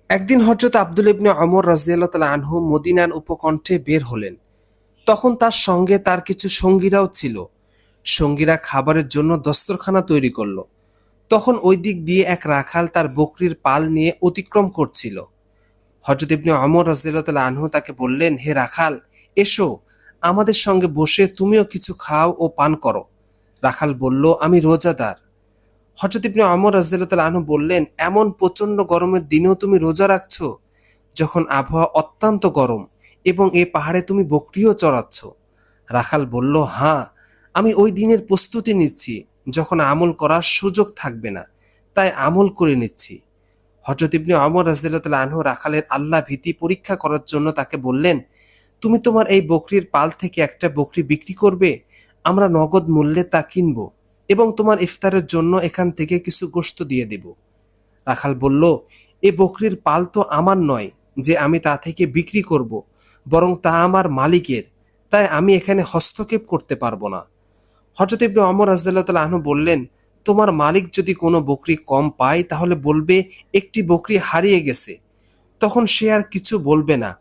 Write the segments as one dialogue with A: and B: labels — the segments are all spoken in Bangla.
A: একদিন হযরত আব্দুল ইবনে ওমর রাদিয়াল্লাহু তাআলা আনহু মদিনার উপকণ্ঠে বের হলেন। তখন তার সঙ্গে তার কিছু সঙ্গীরাও ছিল। সঙ্গীরা খাবারের জন্য দস্তরখানা তৈরি করল। তখন ওই দিক দিয়ে এক রাখাল তার বকরির পাল নিয়ে অতিক্রম করছিল। হযরত ইবনে ওমর রাদিয়াল্লাহু তাআলা আনহু তাকে বললেন, হে রাখাল, এসো, আমাদের সঙ্গে বসে তুমিও কিছু খাও ও পান করো। রাখাল বলল, আমি রোজাদার। হযরত ইবনে ওমর রাদিয়াল্লাহু তাআলা আনহু বললেন, এমন প্রচন্ড গরমের দিনেও তুমি রোজা রাখছো, যখন আবহাওয়া অত্যন্ত গরম এবং এ পাহাড়ে তুমি বকরিও চড়াচ্ছ? রাখাল বলল, হ্যাঁ, আমি ওই দিনের প্রস্তুতি নিচ্ছি যখন আমল করার সুযোগ থাকবে না, তাই আমল করে নিচ্ছি। হযরত ইবনে ওমর রাদিয়াল্লাহু তাআলা আনহু রাখালের আল্লাহ ভীতি পরীক্ষা করার জন্য তাকে বললেন, তুমি তোমার এই বকরির পাল থেকে একটা বকরি বিক্রি করবে, আমরা নগদ মূল্যে তা কিনব এবং তোমার ইফতারের জন্য এখান থেকে কিছু গোশত দিয়ে দেব। রাখাল বলল, এ বকরির পাল তো আমার নয় যে আমি তা থেকে বিক্রি করব, বরং তা আমার মালিকের, তাই আমি এখানে হস্তক্ষেপ করতে পারবো না। হযরত ইবনে ওমর রাদিয়াল্লাহু তাআলা আনহু বললেন, তোমার মালিক যদি কোনো বকরি কম পায় তাহলে বলবে একটি বকরি হারিয়ে গেছে, তখন সে আর কিছু বলবে না,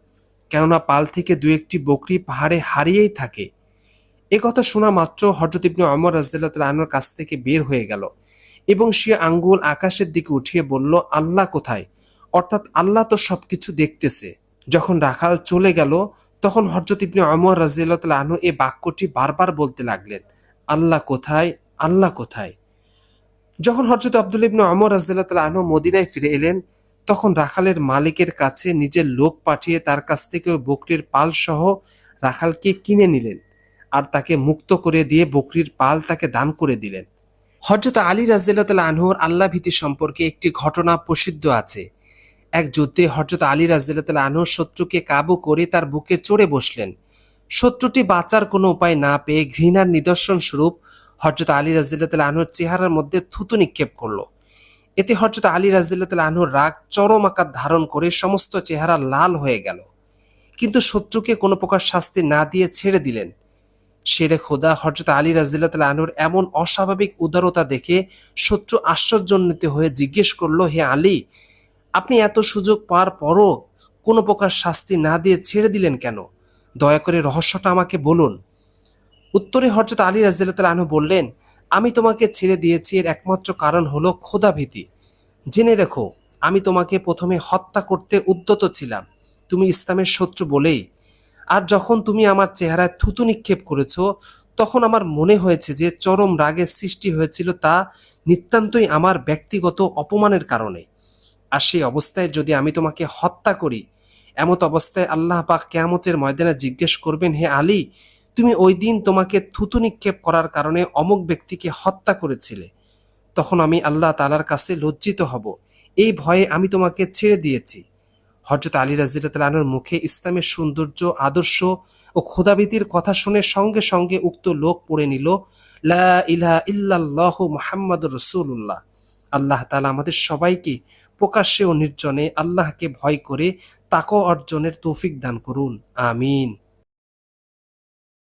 A: কেননা পাল থেকে দু একটি বকরি পাহাড়ে হারিয়েই থাকে। এ কথা শোনা মাত্র হযরত ইবনে ওমর রাদিয়াল্লাহু তাআলা আনহুর কাছ থেকে বের হয়ে গেল এবং সে আঙ্গুল আকাশের দিকে উঠিয়ে বলল, আল্লাহ কোথায়? অর্থাৎ আল্লাহ তো সবকিছু দেখতেছে। যখন রাখাল চলে গেল, তখন হযরত ইবনে ওমর রাদিয়াল্লাহু তাআলা আনহু এই বাক্যটি বারবার বলতে লাগলেন, আল্লাহ কোথায়? আল্লাহ কোথায়? যখন হযরত আব্দুল্লাহ ইবনে ওমর রাদিয়াল্লাহু তাআলা আনহু মদিনায় ফিরে এলেন, তখন রাখালের মালিকের কাছে নিজের লোক পাঠিয়ে তার কাছ থেকে ওই বকরির পাল সহ রাখালকে কিনে নিলেন আর তাকে মুক্ত করে দিয়ে বকরির পাল তাকে দান করে দিলেন। হযরত আলী রাদিয়াল্লাহু তাআলা আনহুর আল্লাহ ভীতি সম্পর্কে একটি ঘটনা প্রসিদ্ধ আছে। এক যুদ্ধে হযরত আলী রাদিয়াল্লাহু তাআলা আনহু শত্রুকে কাবু করে তার বুকে চড়ে বসলেন। শত্রুটি বাঁচার কোনো উপায় না পেয়ে ঘৃণার নিদর্শন স্বরূপ হযরত আলী রাদিয়াল্লাহু তাআলা আনহুর চেহারার মধ্যে থুতু নিক্ষেপ করল। এতে হযরত আলী রাদিয়াল্লাহু তাআলা আনহুর রাগ চরম আকার ধারণ করে সমস্ত চেহারা লাল হয়ে গেল, কিন্তু শত্রুকে কোনো প্রকার শাস্তি না দিয়ে ছেড়ে দিলেন। শেরে খোদা হযরত আলী রাদিয়াল্লাহু তাআলা আনহুর এমন অস্বাভাবিক উদারতা দেখে শত্রু আশ্চর্যান্বিত হয়ে জিজ্ঞেস করল, হে আলী, আপনি এত সুযোগ পাওয়ার পরও কোনো প্রকার শাস্তি না দিয়ে ছেড়ে দিলেন কেন? দয়া করে রহস্যটা আমাকে বলুন। উত্তরে হযরত আলী রাদিয়াল্লাহু তাআলা আনহু বললেন, আমি তোমাকে ছেড়ে দিয়েছি এর একমাত্র কারণ হলো খোদাভীতি। জেনে রেখো, আমি তোমাকে প্রথমে হত্যা করতে উদ্যত ছিলাম, তুমি ইসলামের শত্রু বলেই। আর যখন তুমি আমার চেহারায় থুতু নিক্ষেপ করেছ, তখন আমার মনে হয়েছে যে চরম রাগের সৃষ্টি হয়েছিল তা নিতান্তই আমার ব্যক্তিগত অপমানের কারণে। আর সেই অবস্থায় যদি আমি তোমাকে হত্যা করি, এমত অবস্থায় আল্লাহ পাক কিয়ামতের ময়দানে জিজ্ঞেস করবেন, হে আলী, তুমি ওই দিন তোমাকে থুতু নিক্ষেপ করার কারণে অমুক ব্যক্তিকে হত্যা করেছিলে। তখন আমি আল্লাহ তাআলার কাছে লজ্জিত হব। এই ভয়ে আমি তোমাকে ছেড়ে দিয়েছি। হযরত আলী রাদিয়াল্লাহু তাআলা আনহুর মুখে ইসলামের সৌন্দর্য, আদর্শ ও খোদাভীতির কথা শুনে সঙ্গে সঙ্গে উক্ত লোক পড়ে নিল, লা ইলাহা ইল্লাল্লাহু মুহাম্মাদুর রাসূলুল্লাহ। আল্লাহ তাআলা আমাদের সবাইকে প্রকাশ্যে ও নির্জনে আল্লাহকে ভয় করে তাকওয়া অর্জনের তৌফিক দান করুন। আমিন।